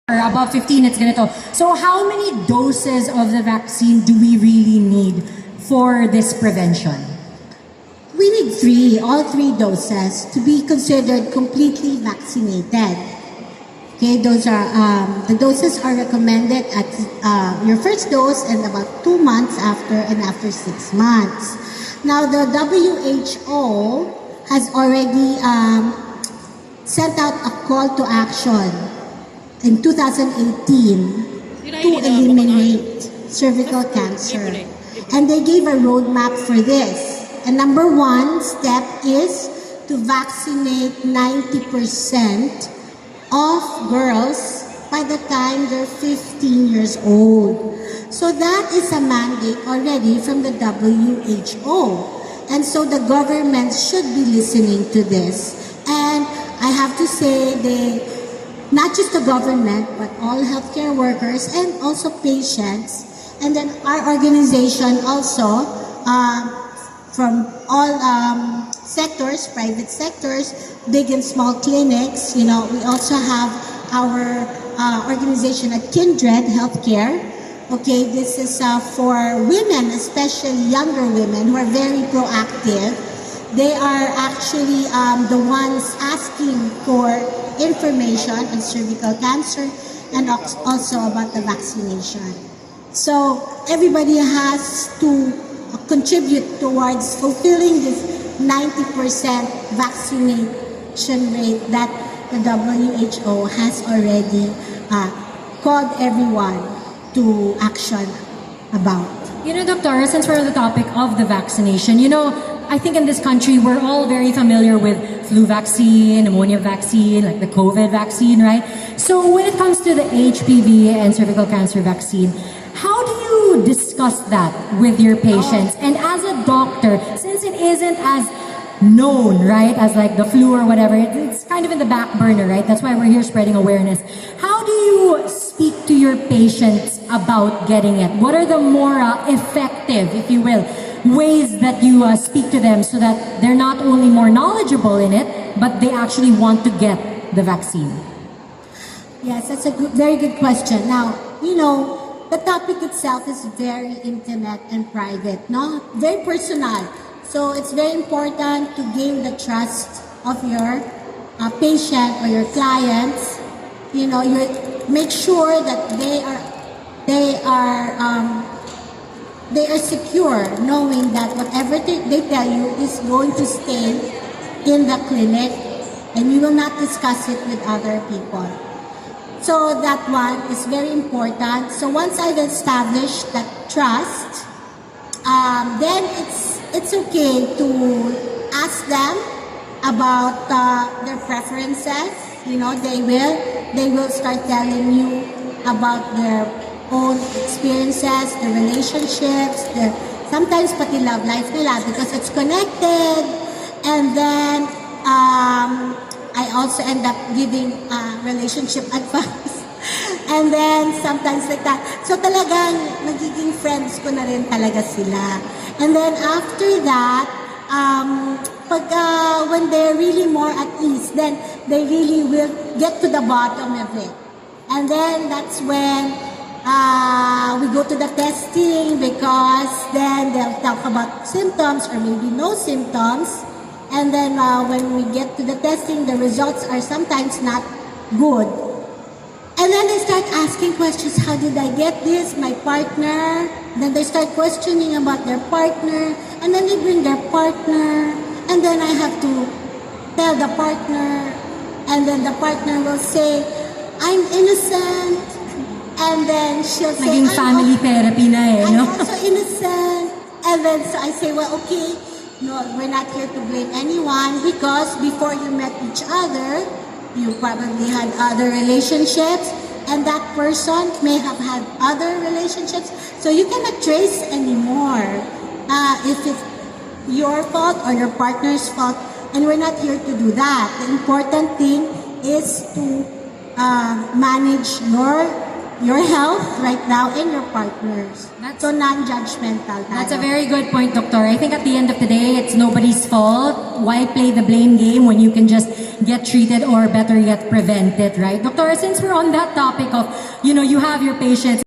above 15, it's ganito. So how many doses of the vaccine do we really need for this prevention? We need all three doses to be considered completely vaccinated. Okay, those are the doses are recommended at your first dose and about 2 months after and after 6 months. Now the WHO has already sent out a call to action in 2018 to eliminate cervical cancer. And they gave a roadmap for this. And number one step is to vaccinate 90% of girls by the time they're 15 years old. So that is a mandate already from the WHO. And so the government should be listening to this. And I have to say not just the government, but all healthcare workers and also patients. And then our organization also, from all sectors, private sectors, big and small clinics, we also have our organization at Kindred Healthcare. Okay, this is for women, especially younger women who are very proactive. They are actually the ones asking for information on cervical cancer and also about the vaccination. So everybody has to contribute towards fulfilling this 90% vaccination rate that the WHO has already called everyone to action about. Doctor, since we're on the topic of the vaccination, I think in this country, we're all very familiar with flu vaccine, pneumonia vaccine, like the COVID vaccine, right? So when it comes to the HPV and cervical cancer vaccine, how do you discuss that with your patients? And as a doctor, since it isn't as known, right, as like the flu or whatever, it's kind of in the back burner, right? That's why we're here spreading awareness. How do you speak to your patients about getting it? What are the more effective, if you will, ways that you speak to them so that they're not only more knowledgeable in it, but they actually want to get the vaccine? Yes, that's a very good question. Now, the topic itself is very intimate and private, no? Very personal. So it's very important to gain the trust of your patient or your clients. You make sure that they are secure, knowing that whatever they tell you is going to stay in the clinic and you will not discuss it with other people. So that one is very important. So once I've established that trust, then it's okay to ask them about their preferences. They will start telling you about their own experiences, their relationships, sometimes pati love life nila because it's connected. And then I also end up giving relationship advice. And then sometimes like that. So talagang magiging friends ko na rin talaga sila. And then after that, when they're really more at ease, then they really will get to the bottom of it. And then that's when we go to the testing, because then they'll talk about symptoms or maybe no symptoms. And then when we get to the testing, the results are sometimes not good. And then they start asking questions, how did I get this? My partner. Then they start questioning about their partner. And then they bring their partner. And then I have to tell the partner. And then the partner will say, I'm innocent. And then she'll say, Naging family therapy na I'm also innocent. And then so I say, well, okay, no, we're not here to blame anyone, because before you met each other, you probably had other relationships, and that person may have had other relationships. So you cannot trace anymore if it's your fault or your partner's fault, and we're not here to do that. The important thing is to manage your health right now and your partners. So non-judgmental. That's a very good point, Doctor. I think at the end of the day, it's nobody's fault. Why play the blame game when you can just get treated or better yet prevent it, right? Doctor, since we're on that topic of, you have your patients